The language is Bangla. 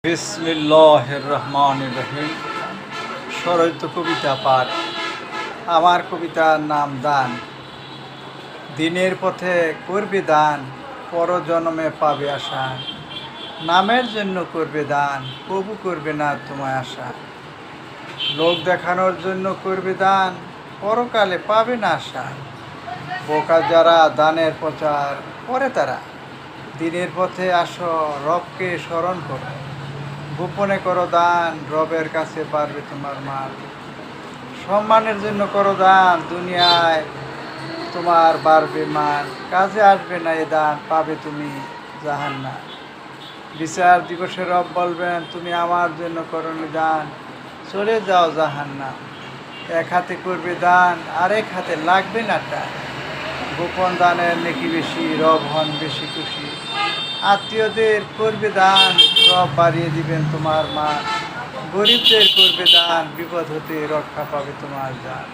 বিসমিল্লাহির রহমানির রহিম। স্বরচিত কবিতা পাঠ। আমার কবিতার নাম দান। দিনের পথে করবে দান, পরজন্মে পাবে আশা। নামের জন্য করবে দান, প্রভু করবে না তোমায় আশা। লোক দেখানোর জন্য করবে দান, পরকালে পাবে না আশা। বোকা যারা দানের প্রচার করে তারা, দিনের পথে আসো, রবকে স্মরণ করো। গোপনে করো দান, রবের কাছে পারবে তোমার মান। সম্মানের জন্য করো দান, দুনিয়ায় তোমার বাড়বে মান। কাজে আসবে না এ দান, পাবে তুমি জাহান্নাম। বিচার দিবসে রব বলবেন, তুমি আমার জন্য করো দান, চলে যাও জাহান্নাম। এক হাতে করবে দান, আরেক হাতে লাগবে না টান। গোপন দানের নেকি বেশি, রব হন বেশি খুশি। আত্মীয়দের করবে দান, রব বাড়িয়ে দিবেন তোমার মান। গরিবদের করবে দান, বিপদ হতে রক্ষা পাবে তোমার জান।